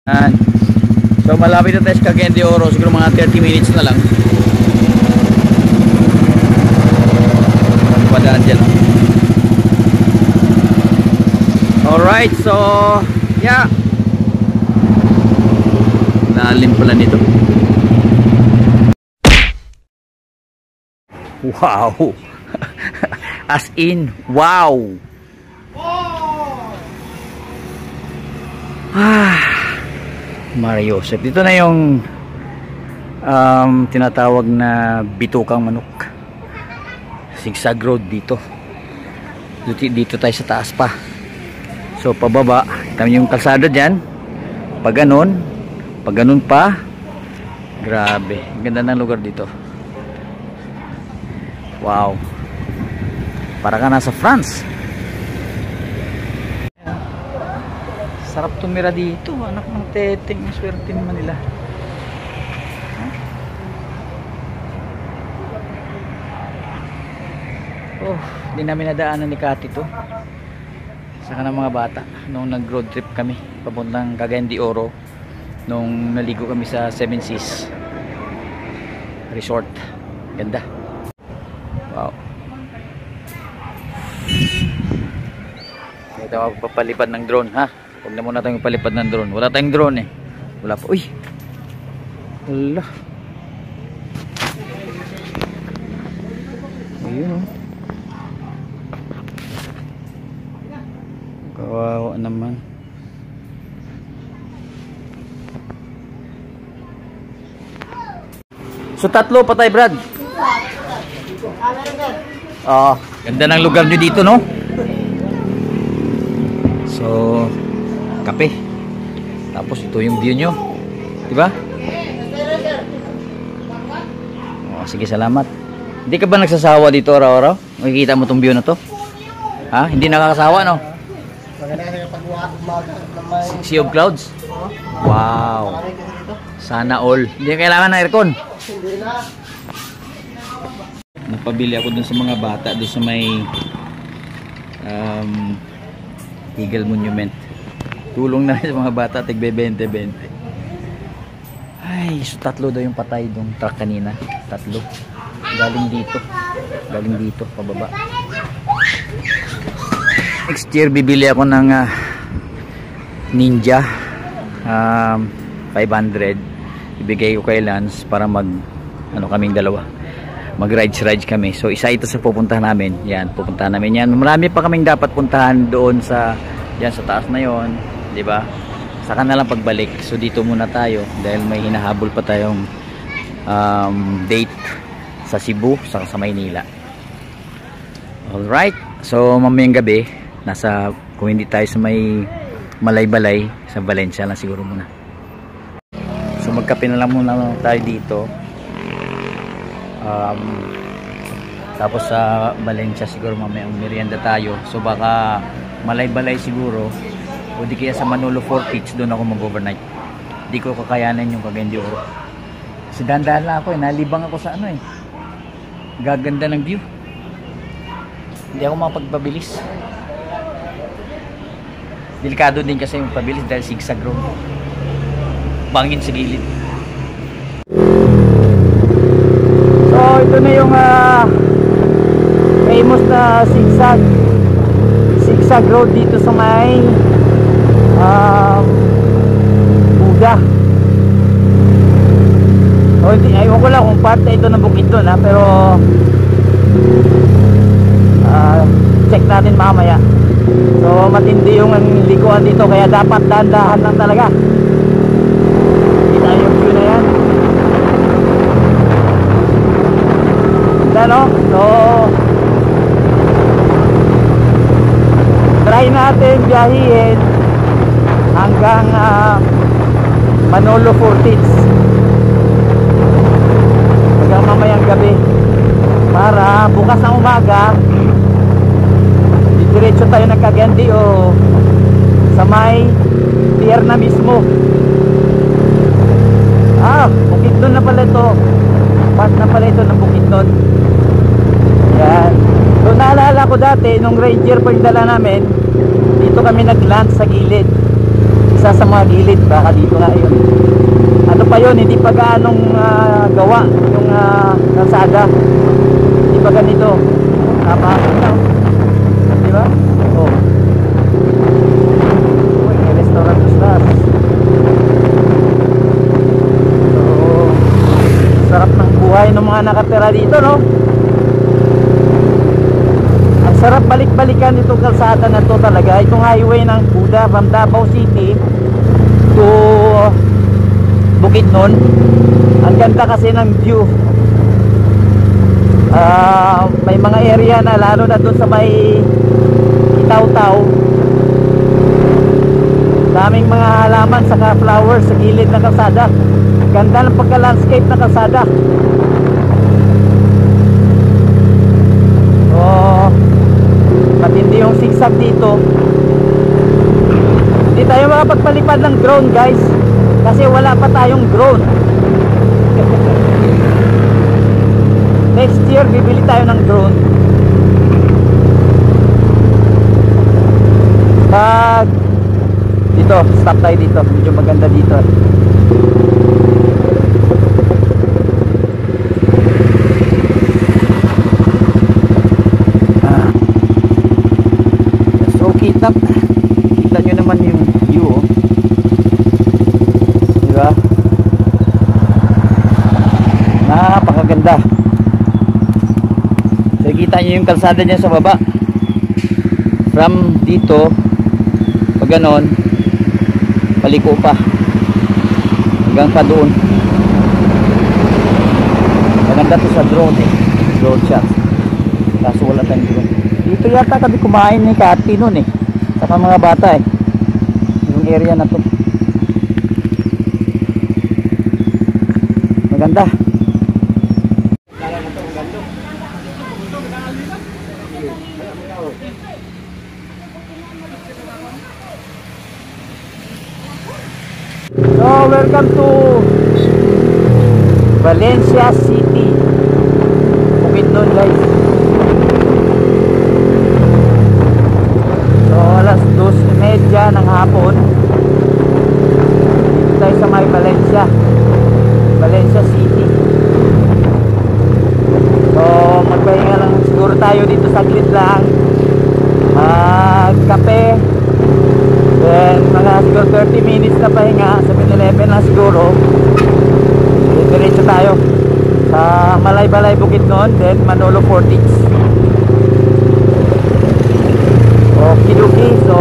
Yan. So malapit na tayo sa Cagayan de Oro, siguro mga 30 minutes na lang. Padaan dyan. Alright, so yeah, lalim pala nito. Wow. As in, wow. Mario Joseph. Dito na yung tinatawag na bitukang manok. Zigzag road dito. Dito tayo sa taas pa. So pababa, kami yung kalsada dyan. Pag ganun pa. Grabe, ganda ng lugar dito. Wow. Para ka nasa France. Sarap tumira dito, anak ng teteng, swerte naman nila. Oh, di namin nadaanan ni Kati to. Saka ng mga bata nung nag road trip kami papuntang Cagayan de Oro, nung naligo kami sa Seven Seas Resort. Ganda. Wow. Ito magpapalipad ng drone, ha? Huwag na muna tayong palipad ng drone. Wala tayong drone eh. Wala pa. Uy! Wala. Ayun o. Kawawa naman. So tatlo pa tayo, Brad. Ganda ng lugar nyo dito, no? So kape. Tapos ito yung view nyo, diba? Oh, sige, salamat. Hindi ka ba nagsasawa dito araw-araw? Makikita mo tong view na to? Ha? Hindi nakakasawa, no? Sea of Clouds? Wow. Sana all. Hindi kailangan ng aircon. Napabili ako dun sa mga bata dun sa may Eagle Monument. Tulong na sa mga bata, tigbe 20-20. Ay, so tatlo daw yung patay dong truck kanina. Tatlo. Galing dito, pababa. Next year bibili ako ng Ninja 500. Ibigay ko kay Lance para kaming dalawa. Mag-rides kami. So isa ito sa pupuntahan namin. Yan, pupuntahan namin yan. Marami pa kaming dapat puntahan doon sa taas na yon, 'di ba? Saka na lang pagbalik. So dito muna tayo dahil may hinahabol pa tayong date sa Cebu saka sa Maynila. Alright. So mamayang gabi kung hindi tayo sa may Malaybalay, sa Valencia lang siguro muna. So magkape na lang muna tayo dito. Tapos sa Valencia siguro mamaya merienda tayo. So baka Malaybalay siguro, o di kaya sa Manolo Fortich, doon ako mag-overnight. Di ko kakayanan yung Cagayan de Oro. Kasi dahan-dahan lang ako nalibang ako sa gaganda ng view. Hindi ako makapagpabilis. Delikado din kasi yung pabilis dahil zigzag road. Bangin sa gilid. So ito na yung famous na zigzag road dito sa may Buga. O hindi, ayaw ko lang kung parte ito ng bukid doon, pero check natin mamaya. So matindi yung likuan dito, kaya dapat dahan-dahan lang talaga. Kita yung view na yan. So try natin biyahin hanggang Manolo Fortich hanggang mamayang gabi para bukas ng umaga diretso tayo ng Cagayan de Oro sa may pier na mismo. Bukidnon na pala ito, part na pala ito ng Bukidnon. Yan. So naalala ko dati nung Ranger pa yung dala namin, dito kami nag-land sa gilid. isa sa mga gilid, baka dito nga yun. Ano pa yun, hindi pa gaanong gawa yung kalsada, hindi pa ganito. Tama, di ba? Oh, may restaurant stars. So sarap ng buhay ng mga nakatira dito, no? Ang sarap balik-balikan itong kalsada na to talaga. Itong highway ng Buda from Davao City to Bukidnon. Ang ganda kasi ng view. May mga area na, lalo na doon sa may Itaw-Taw, daming mga halaman saka flowers sa gilid ng kalsada. Ganda ng pagka-landscape ng kalsada. Matindi yung zigzag dito. Hindi tayo makapagpalipad ng drone, guys, kasi wala pa tayong drone. Next year bibili tayo ng drone. Pag dito, stop tayo dito. Medyo maganda dito. So kita nyo naman yung view, oh. Diba? Napakaganda. So kita nyo yung kalsada dyan sa baba. From dito, pag ganon, paliko pa hanggang pa doon. Maganda to sa drone, eh. Drone shot. Kaso wala tayong drone. Dito yata kami kumain ni Kati noon, eh, saka mga bata, eh, yung area na to. Maganda. So welcome to Valencia City, Bukidnon, guys. So alas 2:30 ng hapon, dito tayo sa may Valencia City. So magpahinga lang siguro tayo dito, saglit lang, magkape, then mga siguro 30 minutes na pahinga sa 7-Eleven lang siguro. Diretso tayo sa Malaybalay, Bukidnon, then Manolo Fortix. Okidoki. So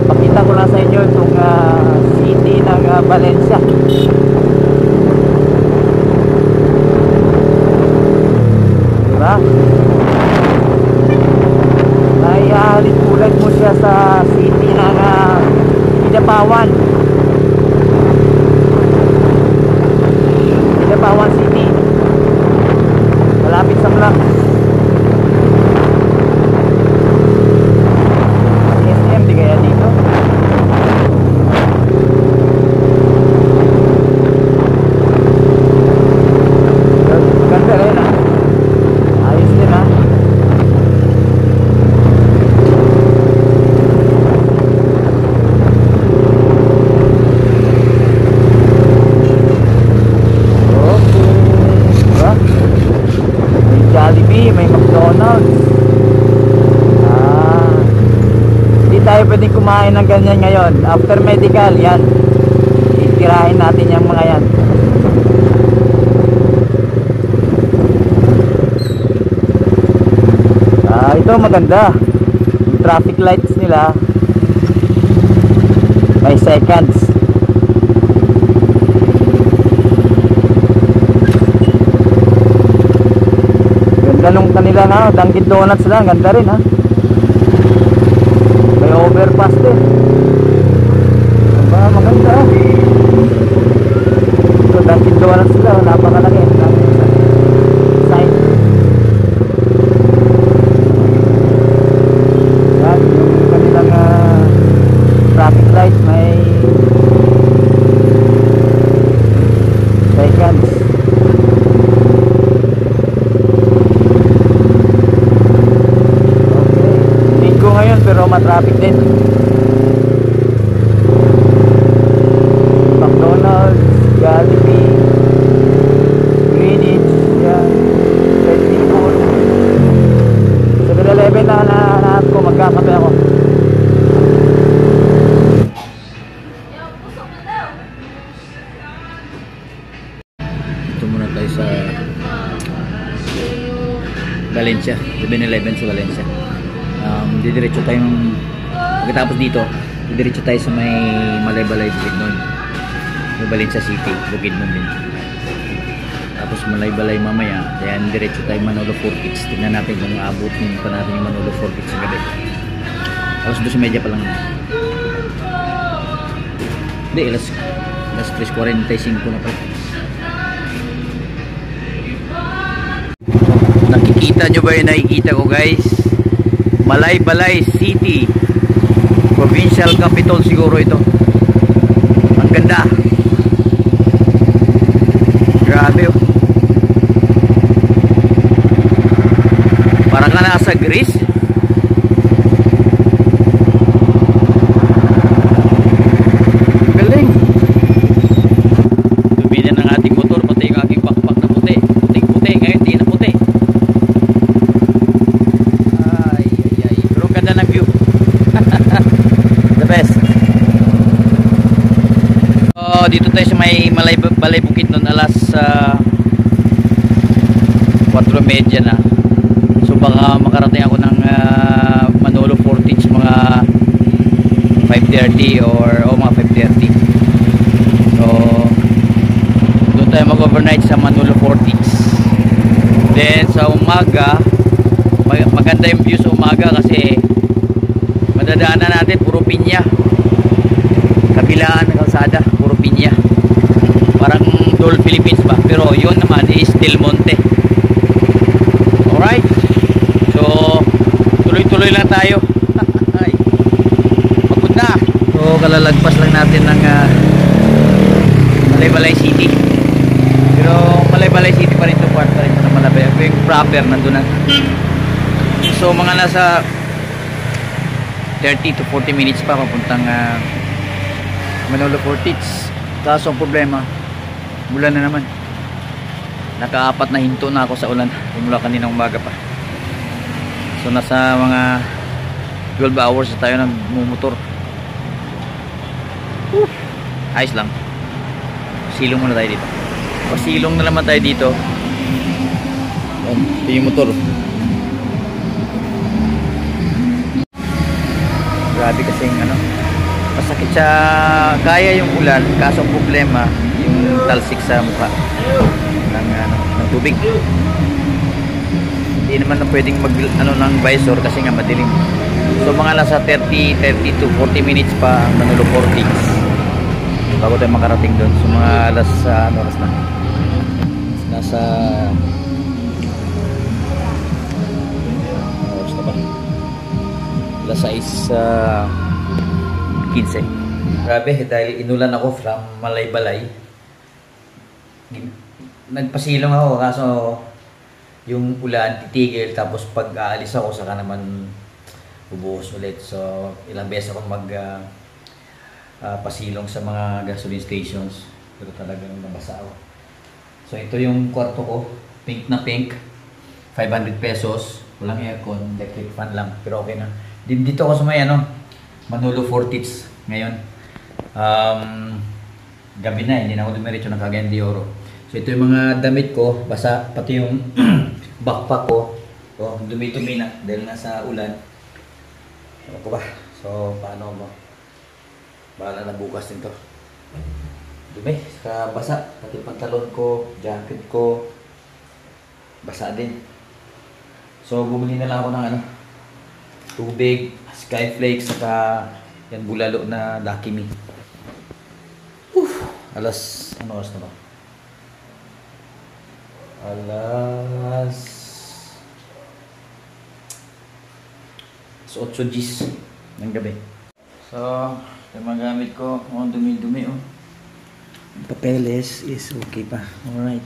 pakita ko lang sa inyo itong city ng Valencia. Diba? Naihalit-ulit mo siya sa city ng Kidapawan City, malapit sa Mlang. SM di kaya dito? Ganda rin, ha? Ayos din, ha? May McDonald's. Hindi tayo pwedeng kumain ng ganyan ngayon. After medical, yan, itirahin natin yung mga yan. Ito maganda. Yung traffic lights nila may seconds. Ganong kanila, ha, Dunkin Donuts lang, ganda rin, ha. May overpass din. Diba, maganda. So Dunkin Donuts sila, napakalaki. Sign. Yan, yung kanilang traffic light may seconds. Ngayon pero matraffic din. Ito muna tayo sa Valencia, 7-Eleven sa Valencia. Didiretso tayong pagkatapos dito, didiretso tayo sa may Malaybalay, Bukidnon, may Valencia City, Bukidnon din. Tapos Malaybalay mamaya, then diretso tayo Manolo Fortix. Tingnan natin kung aabutin pa natin yung Manolo Fortix sa gabi. Alas 12:30 pa lang. Hindi, alas 3:45 na pa. Nakikita nyo ba yung nakikita ko, guys? Malaybalay City, provincial capital siguro ito. Ang ganda, grabe oh. Parang ka nasa Greece. Galing. Dumi na ng ating motor, pati yung aking backpack na puti. Puting-puti, ngayon di na puti. Ay. Pero ganda ng view. The best. Dito tayo sa may Malaybalay Bukidnon, alas 4:30 na. So baka makarating ako ng Manolo Fortix mga 5:30 or mga 5:30. So doon tayo mag-overnight sa Manolo Fortix. Then sa umaga, maganda yung view sa umaga kasi madadaanan natin puro pinya. Kabilaan ng kalsada, puro pinya. Parang Dole Philippines ba? Pero yun naman is Del Monte. Alright. So tuloy-tuloy lang tayo. Pagod na. So kalalagpas lang natin ng Malaybalay City. Pero Malaybalay City pa rin ito, part pa rin ito na Malaybalay. Yung proper nandun na. So mga nasa 30 to 40 minutes pa papuntang Manolo Fortix. Kaso ang problema, ulan na naman. Naka-4 na hinto na ako sa ulan mula kaninang umaga pa. So nasa mga 12 hours na tayo nagmumotor. Ayos lang. Silong muna tayo dito. Pasilong na naman tayo dito. Ito yung motor. Grabe kasing masakit sa kaya yung ulan, kaso ang problema yung talsik sa mukha ng tubig. Hindi naman na pwedeng mag ng visor kasi nga madilim. So mga nasa 30 to 40 minutes pa ang Manolo Fortix bago tayo makarating doon. So mga alas oras na nasa oras na ba? Alas 6:15. Grabe, dahil inulan ako from Malaybalay. Nagpasilong ako kaso yung ulan titigil, tapos pag aalis ako saka naman bubuhos ulit. So ilang beses ako pasilong sa mga gasoline stations, pero talagang nabasa ako. So ito yung kwarto ko, pink na pink, 500 pesos, walang aircon, electric fan lang, pero okay na. Dito ako sa may Manolo Fortix ngayon. Gabi na, hindi na ako dumiretso ng Cagayan de Oro. So ito yung mga damit ko, basa, pati yung backpack ko. So dumi-dumi na dahil nasa ulan. Ano ko ba? So paano ba? Bahala na bukas nito. Dumi, saka basa, pati pantalon ko, jacket ko, basa din. So bumili na lang ako ng tubig, Skyflakes, saka yan bulalo na Lucky Me. Alas, oras na ba? Alas 8 Gs ng gabi. So, yung mga gamit ko, dumi-dumi papeles is okay pa. Alright.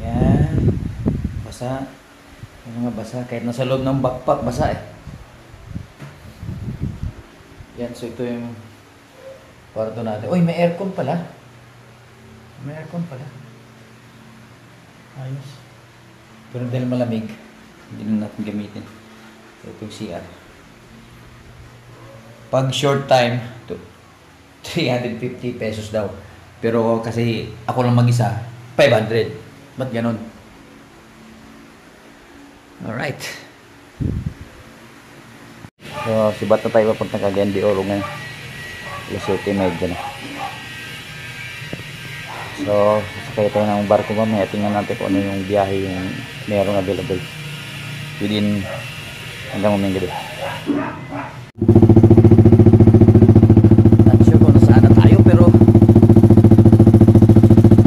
Yan. Basa. Yung mga basa, kahit nasa loob ng backpack, basa Yan, so ito yung kwarto natin. Uy, may aircon pala. May aircon pala. Ayos. Pero dahil malamig, hindi na natin gamitin. So ito yung CR. Pag short time, 350 pesos daw. Pero kasi ako lang mag-isa, 500. Ba't ganun? Alright. So, sibat na tayo papunta Cagayan de Oro ngayon. Alas 7:30 na. So, sakay tayo ng barko mamaya. Tingnan natin kung ano yung biyahe yung merong available within hanggang mamayang gabi. Not sure kung nasaan na tayo, pero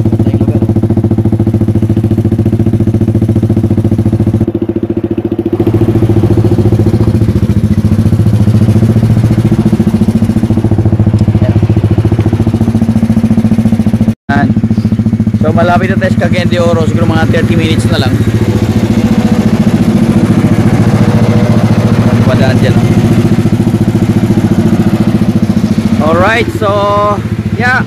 ganda yung lugar. So malapit na tayo sa Cagayan de Oro, siguro mga 30 minutes na lang. Padaan dyan, no? Alright, so yeah,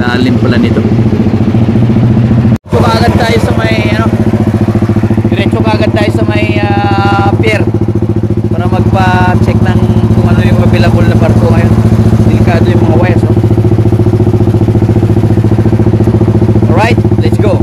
lalim pala nito. So kaagad tayo sa may diretso kaagad tayo sa may pier para magpa-check ng kung ano yung available na barko ngayon. Delikado yung mga wires, no? Alright, let's go.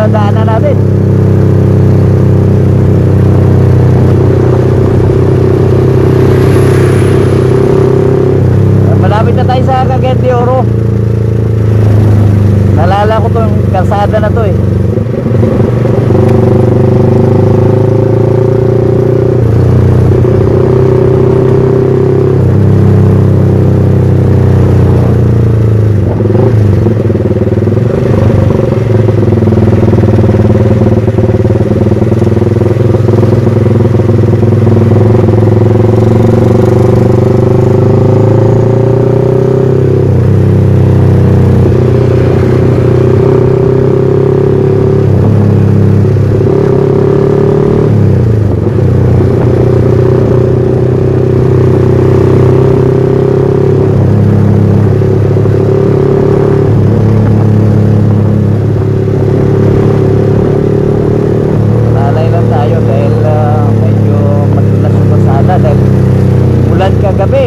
Daanan natin. Malapit na tayo sa Cagayan de Oro. Nalala ko tong kalsada na to eh.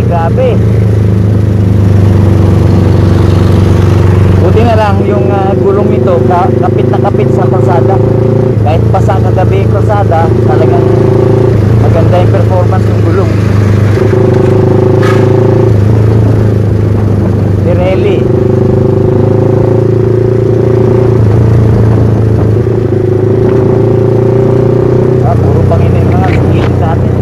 Grabe. Buti na lang yung gulong nito kapit na kapit sa kalsada. Kahit basa kagabi yung kalsada, talagang maganda yung performance ng gulong. Pirelli. Puro panginin mga singilin sa atin.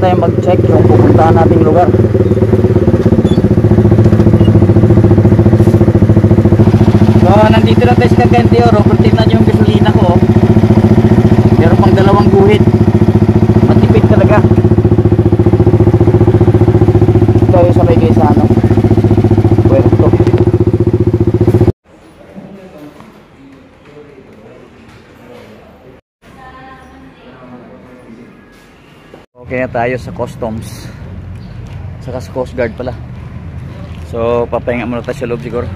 tayo mag-check yung pupuntahan nating lugar. So nandito na tayo sa Cagayan de Oro. Kung tignan nyo yung gasolina ko, meron pang 2 guhit. Matipid talaga. Tayo sa may Gaisano Puerto. Okay na tayo sa customs, saka sa Coast Guard pala. So papahinga muna tayo sa loob siguro.